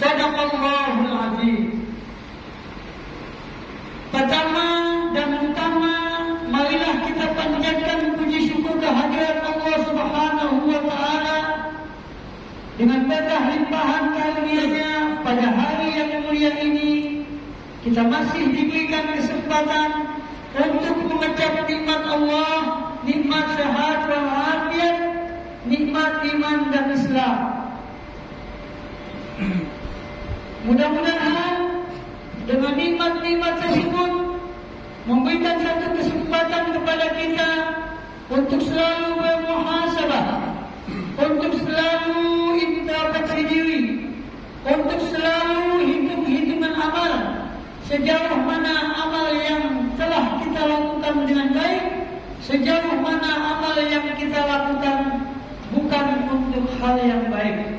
Sadaqallahul azim. Pertama dan utama, marilah kita panjatkan puji syukur kehadirat Allah Subhanahu wa taala dengan berkah limpahan karunia-Nya pada hari yang mulia ini. Kita masih diberikan kesempatan untuk mengucap nikmat Allah, nikmat sehat walafiat, nikmat iman dan Islam. Mudah-mudahan dengan nikmat-nikmat tersebut memberikan satu kesempatan kepada kita untuk selalu bermuhasabah, untuk selalu introspeksi diri, untuk selalu hitung-hitungan amal. Sejauh mana amal yang telah kita lakukan dengan baik, sejauh mana amal yang kita lakukan bukan untuk hal yang baik.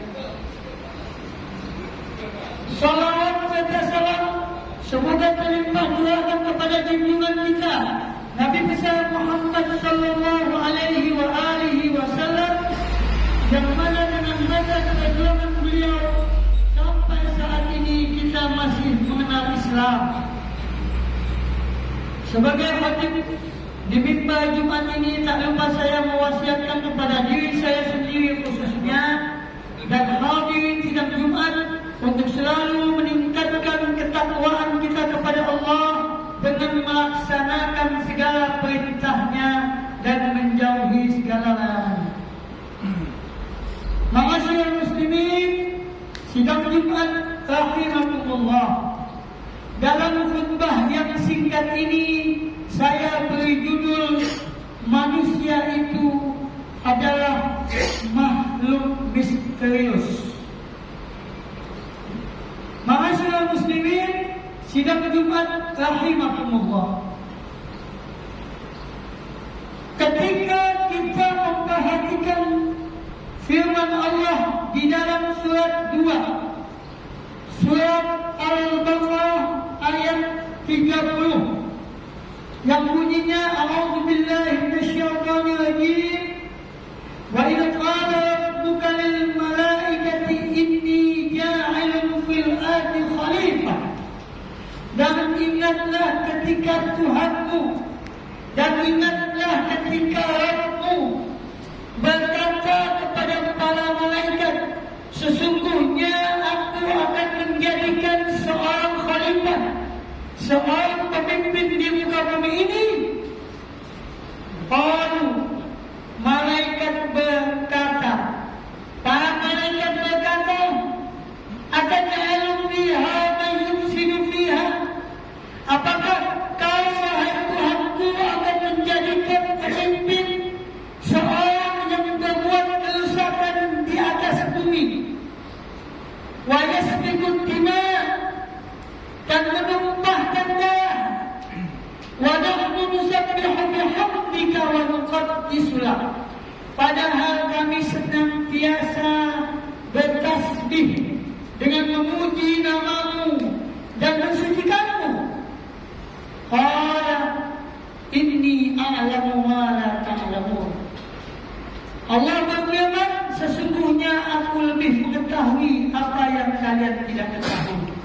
Salawat serta salam semoga terlimpah curahkan kepada junjungan kita Nabi besar Muhammad sallallahu alaihi wasallam, yang mana dengan berkat perjuangan beliau sampai saat ini kita masih mengenal Islam. Sebagai khatib di mimbar Jumat ini, tak lupa saya mewasiatkan kepada diri saya sendiri khususnya dan hadirin sidang Jumat untuk selalu meningkatkan ketakwaan kita kepada Allah dengan melaksanakan segala perintahnya dan menjauhi segala larangan. Ma'asyiral muslimin, sidang Jumat rahimakumullah. Dalam khutbah yang singkat ini saya beri judul manusia itu adalah makhluk misterius. Ma'asyiral muslimin, sidang Jumat rahimakumullah. Ketika kita memperhatikan firman Allah di dalam surat 2, surat Al-Baqarah ayat 30, yang bunyinya a'udzubillahi minasyaitonir rajim, wa idza qala rabbuka lil malaikati inni ja'ilun fil ardi khalifah. Dan ingatlah ketika Tuhanmu, dan ingatlah ketika Rabbmu berkata kepada para malaikat, sesungguhnya aku akan menjadikan seorang khalifah, seorang pemimpin di muka bumi ini. Malaikat berkata, para malaikat berkata, ataj'alu fiha man yufsidu fiha? Apakah kau wahai Tuhanku akan menjadikan pemimpin seorang yang berbuat kerusakan di atas bumi, wa yasfiku dima, dan menumpahkan darah, wa nahnu nusabbihu bihamdika wa nuqaddisu lak, padahal kami senantiasa bertasbih dengan memuji namamu dan mensucikanmu. Qala inni a'lamu ma la ta'lamun. Allah berfirman, sesungguhnya aku lebih mengetahui apa yang kalian tidak ketahui.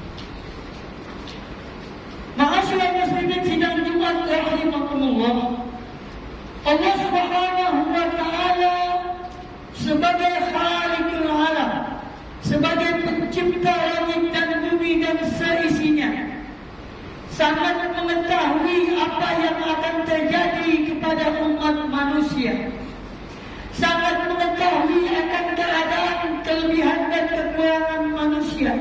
Ma'asyiral muslimin sidang Jumat rahimakumullah. Allah Subhanahu wa taala sebagai Khaliqul Alam, sebagai pencipta langit dan bumi dan seisinya, sangat mengetahui apa yang akan terjadi kepada umat manusia, sangat mengetahui akan keadaan, kelebihan dan kekurangan manusia,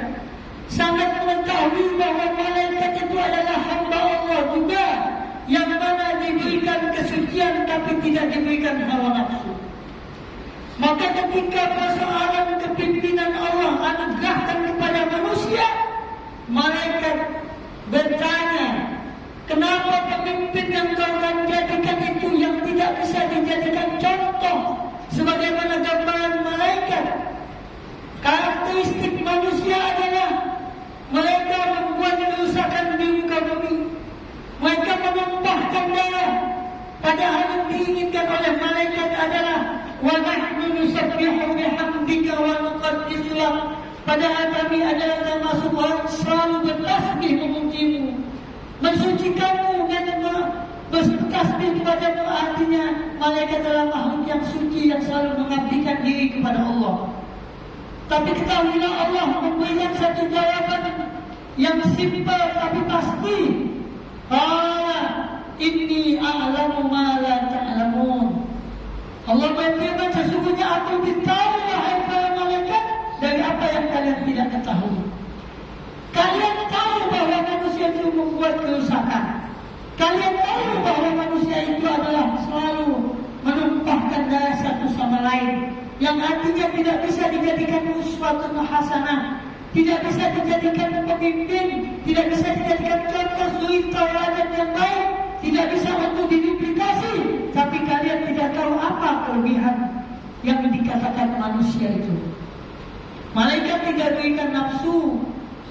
sangat mengetahui bahawa malaikat itu adalah hamba Allah juga, yang mana diberikan kesucian tapi tidak diberikan hawa nafsu. Maka ketika persoalan kepimpinan Allah anugerahkan kepada manusia, malaikat bertanya, kenapa pemimpin yang kau akan jadikan itu yang tidak bisa dijadikan contoh sebagaimana gambaran malaikat? Karakteristik manusia adalah mereka membuat kerusakan di muka bumi, mereka menumpahkan darah, padahal yang diinginkan oleh malaikat adalah wa nahnu nusabbihu bihamdika wa nuqaddisu lak, padahal kami mensucikanmu dan bertasbih kepadamu, artinya malaikat adalah makhluk yang suci yang selalu mengabdikan diri kepada Allah. Tapi ketahuilah Allah memberikan satu jawaban yang simpel tapi pasti. Inni a'lamu ma la ta'lamun. Allah berfirman, sesungguhnya aku lebih tahu wahai para malaikat dari apa yang kalian tidak ketahui. Kalian tahu bahwa manusia itu membuat kerusakan. Kalian tahu bahwa manusia itu adalah selalu menumpahkan darah satu sama lain, yang artinya tidak bisa dijadikan uswatun hasanah, tidak bisa dijadikan pemimpin, tidak bisa dijadikan contoh suri tauladan yang baik, tidak bisa untuk diduplikasi. Tapi kalian tidak tahu apa kelebihan yang dikatakan manusia itu. Malaikat tidak diberikan nafsu,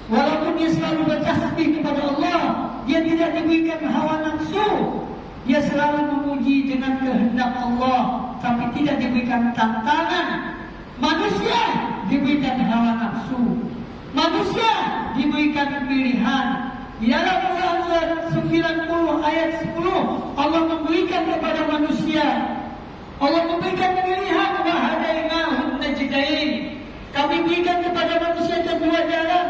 walaupun dia selalu bertasbih kepada Allah, dia tidak diberikan hawa nafsu. Dia selalu memuji dengan kehendak Allah, tapi tidak diberikan tantangan. Manusia diberikan hawa nafsu, manusia diberikan pilihan. Di dalam Quran surat 90 ayat 10, Allah memberikan kepada manusia, Allah memberikan pilihan, wa hadainahun najdain. Kami berikan kepada manusia kedua jalan.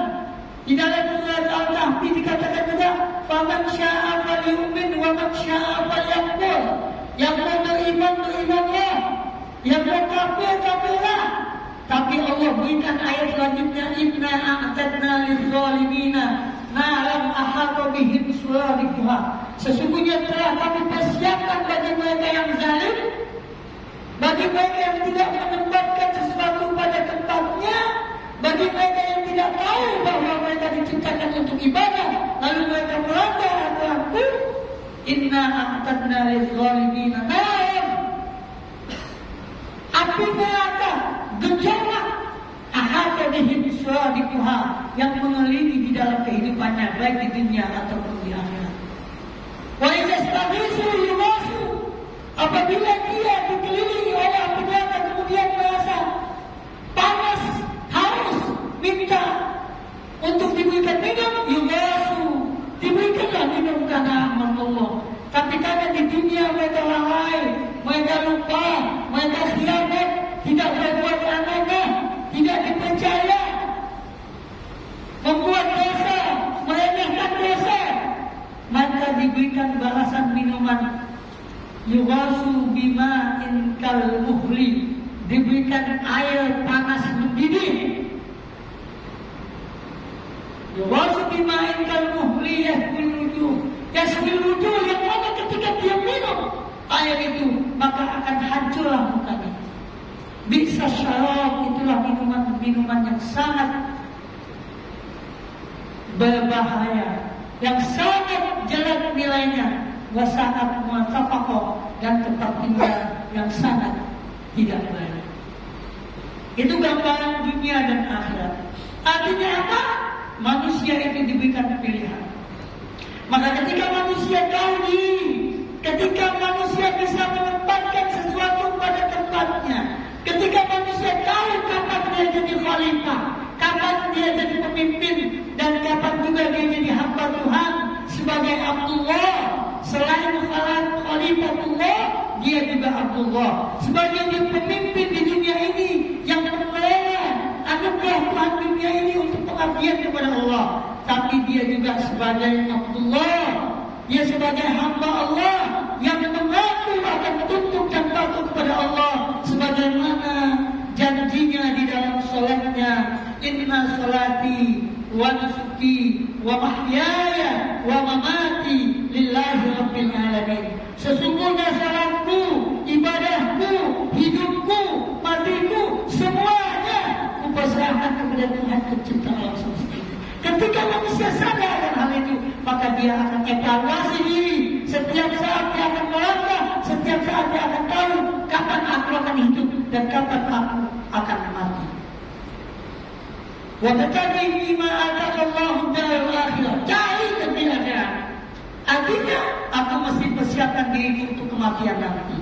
Di dalam surat Al-Kahfi dikatakan juga, faman syaa falyu'min wa man syaa falyakfur. Yang mau beriman berimanlah, yang mau kafir kafirlah. Tapi Allah berikan ayat selanjutnya, inna a'tadna liz-zalimina naran ahata bihim suradiquha. Sesungguhnya telah kami persiapkan bagi mereka yang zalim, bagi mereka yang tidak menempatkan sesuatu pada tempatnya, bagi mereka yang tidak tahu bahwa mereka diciptakan untuk ibadah, lalu mereka melanggar aturanku. Inna a'tadna liz-zalimina naran, api neraka gejolak, ahata bihim suradiquha, yang mengelilingi di dalam kehidupannya, baik di dunia ataupun di akhirat. Wa idzastaghitsu yughasu, apabila dia dikelilingi oleh api neraka kemudian merasa panas, haus, minta untuk diberikan minum, yughasu, diberikanlah minum karena amal Allah. Tapi karena di dunia mereka lalai, mereka lupa, mereka khianat, tidak berbuat amanah, tidak dipercaya, membuat dosa, meremehkan dosa, maka diberikan balasan minuman, yughasu bima'in kal muhli, diberikan air panas mendidih. Yughasu bima'in kal muhli yashwil wujuh, yashwil wujuh, yang mana ketika dia minum air itu maka akan hancurlah mukanya. Bisa syarab, itulah minuman yang sangat berbahaya, yang sangat jelek nilainya, wasaat mu'tafaqah, dan tempat tinggal yang sangat tidak baik. Itu gambaran dunia dan akhirat. Artinya apa? Manusia itu diberikan pilihan. Maka ketika manusia tahu diri, ketika manusia bisa menempatkan sesuatu pada tempatnya, ketika manusia tahu kapan dia jadi khalifah, kapan dia jadi pemimpin, dan kapan juga dia jadi hamba Tuhan sebagai Abdullah. Selain Khalifatullah, dia juga Abdullah. Sebagai dia pemimpin di dunia ini yang mengelola anugerah Tuhan dunia ini untuk pengabdian kepada Allah. Tapi dia juga sebagai Abdullah, dia sebagai hamba Allah yang mengaku akan tunduk dan patuh kepada Allah, sebagaimana janjinya di dalam salatnya, inna salati wa nusuki wa mahyaya wa mamati lillahi rabbil alamin. Sesungguhnya salatku, ibadahku, hidupku, matiku, semuanya kupasrahkan kepada Tuhan pencipta alam semesta. Ketika manusia sadar akan hal itu, maka dia akan evaluasi diri. Setiap saat dia akan melangkah, setiap saat dia akan tahu kapan aku akan hidup dan kapan aku akan mati. Wa tatabi bima ataqallahu darul akhirah, cari di akhirat. Artinya aku mesti persiapkan diri untuk kematian nanti.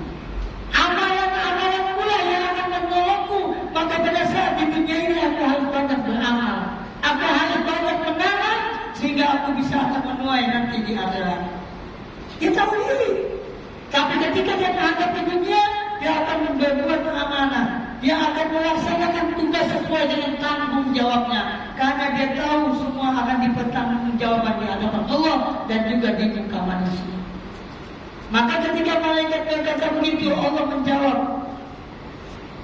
Amalan-amalan pula yang akan menolongku. Maka pada saat di dunia ini aku harus banyak beramal, aku harus banyak menanam sehingga aku bisa akan menuai nanti di akhirat. Dia tahu diri. Tapi ketika dia menghadapi dunia, dia akan membuat amanah. Dia akan melaksanakan tugas sesuai dengan tanggung jawabnya. Karena dia tahu semua akan dipertanggungjawabkan di hadapan Allah dan juga di muka manusia. Maka ketika malaikat berkata begitu, Allah menjawab.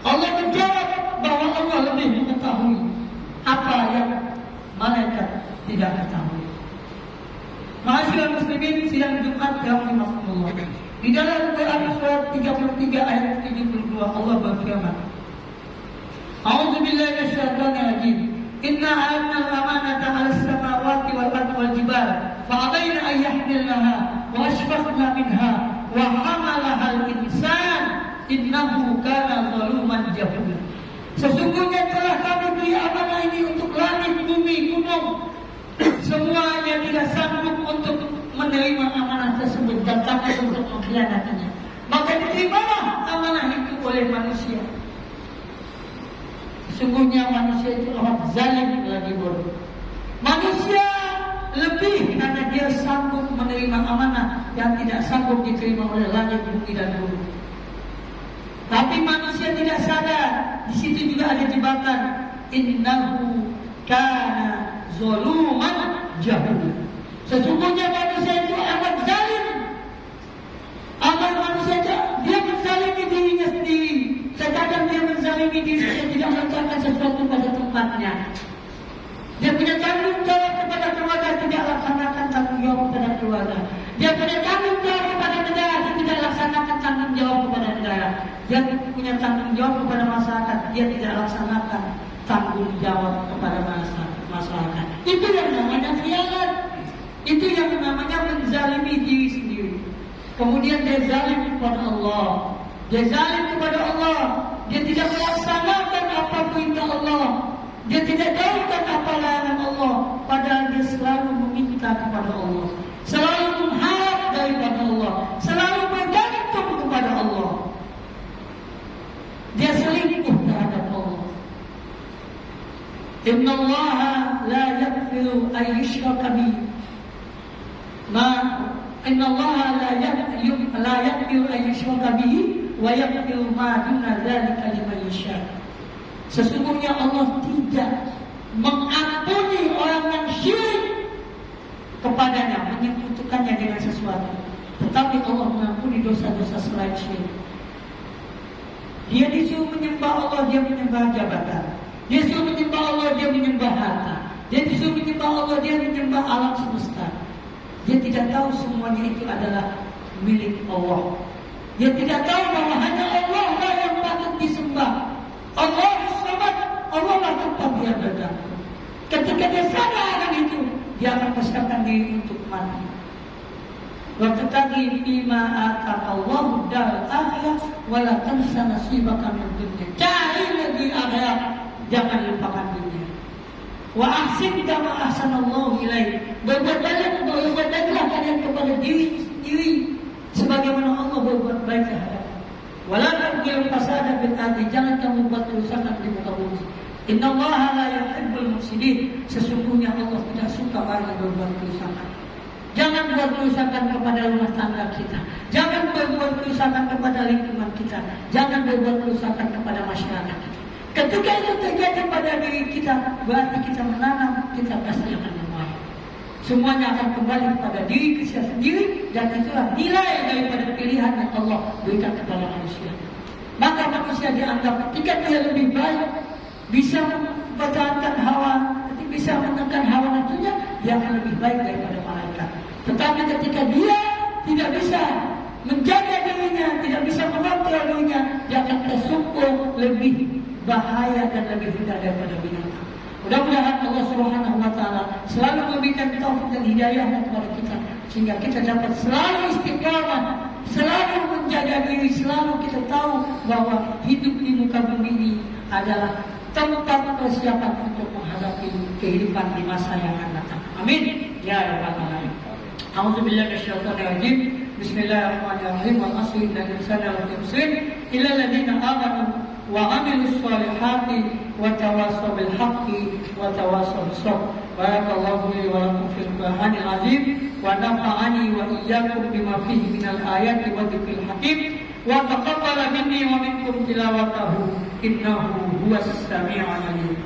Allah menjawab bahwa Allah lebih mengetahui apa yang malaikat tidak ketahui. Ma'asyiral muslimin, sidang Jumat yang rahimakumullah. Di dalam Quran surat 33 ayat 72 Allah berfirman, A'udzu billahi minasyaitonir rajim. Inna 'aradna al-amanata 'alas samawati wal ardi wal jibal fa'abaina an yahmilnaha wa ashfaqna minha wa hamalaha al-insan innahu kana zaluman jahula. Sesungguhnya telah kami beri amanah ini untuk langit, bumi, gunung. Semuanya tidak sanggup untuk menerima amanah tersebut dan takut untuk mengkhianatinya. Maka diterimalah amanah itu oleh manusia. Sesungguhnya manusia itu amat zalim lagi bodoh. Manusia lebih karena dia sanggup menerima amanah yang tidak sanggup diterima oleh langit, bumi dan gunung. Tapi manusia tidak sadar, di situ juga ada jebakan. Innahu kana zaluman jahula. Sesungguhnya manusia itu amat zalim. Amal manusia itu dia menzalimi dirinya sendiri. Terkadang dia menzalimi dirinya, tidak meletakkan sesuatu pada tempatnya. Dia punya tanggung jawab kepada keluarga, tidak laksanakan tanggung jawab kepada keluarga. Dia punya tanggung jawab kepada negara, dia tidak laksanakan tanggung jawab kepada negara. Dia punya tanggung jawab kepada masyarakat, dia tidak laksanakan tanggung jawab kepada masyarakat. Itu yang namanya khianat. Itu yang namanya menzalimi diri sendiri. Kemudian dia zalim kepada Allah. Dia zalim kepada Allah. Dia tidak melaksanakan apa perintah Allah. Dia tidak jauhkan apa larangan Allah. Padahal dia selalu meminta kepada Allah, selalu mengharap daripada Allah, selalu bergantung kepada Allah. Dia selingkuh terhadap Allah. Inna Allah la yaghfiru an yushraka bihi. Inna Allah la yaghfiru an yushraka bihi wa yaghfiru ma duna dzalika liman yasha. Sesungguhnya Allah tidak mengampuni orang yang syirik kepadanya, menyekutukannya dengan sesuatu. Tetapi Allah mengampuni dosa-dosa selain syirik. Dia disuruh menyembah Allah, dia menyembah jabatan. Dia disuruh menyembah Allah, dia menyembah harta. Dia disuruh menyembah Allah, dia menyembah alam semesta. Dia tidak tahu semuanya itu adalah milik Allah. Dia tidak tahu bahwa hanya Allah lah yang patut disembah. Allah Samad, Allah lah tempat dia bergantung. Ketika dia sadar akan itu, dia akan persiapkan diri untuk mati. Wabtaghi fima ataka Allahu daral akhirah wa la tansa nasibaka min dunya. Cari lagi akhirat, jangan lupakan dunia. Wa ahsin kama ahsanallahu ilaik. Berbuat baiklah kalian kepada diri sendiri sebagaimana Allah berbuat baik terhadap. Wala tabghil fasada fil ardi, jangan kamu buat kerusakan di muka bumi. Innallaha la yuhibbul mufsidin. Sesungguhnya Allah tidak suka orang yang berbuat kerusakan. Jangan buat kerusakan kepada rumah tangga kita. Jangan berbuat kerusakan kepada lingkungan kita. Jangan berbuat kerusakan kepada masyarakat kita. Ketika itu terjadi pada diri kita, berarti kita menanam, kita pasti akan menuai. Semuanya akan kembali kepada diri kita sendiri, dan itulah nilai daripada pilihan yang Allah berikan kepada manusia. Maka manusia dianggap ketika dia lebih baik, bisa mempertahankan hawa, bisa menekan hawa nafsunya, dia akan lebih baik daripada malaikat. Tetapi ketika dia tidak bisa menjaga dirinya, tidak bisa mengontrol dirinya, dia akan tersungkur lebih bahaya dan lebih rendah daripada binatang. Mudah-mudahan Allah Subhanahu wa taala selalu memberikan taufik dan hidayah kepada kita sehingga kita dapat selalu istiqamah, selalu menjaga diri, selalu kita tahu bahwa hidup di muka bumi ini adalah tempat persiapan untuk menghadapi kehidupan di masa yang akan datang. Amin ya rabbal alamin. A'udzubillahi minasyaitonir rajim. Bismillahirrahmanirrahim. Wal 'asri innal insana lafi khusr illa alladziina aamanu وعملوا الصالحات وتواصوا بالحق وتواصوا بالصبر. بارك الله لي ولكم في القرآن العظيم ونفعني وإياكم بما فيه من الآيات والذكر الحكيم وتقبل مني ومنكم تلاوته إنه هو السميع العليم.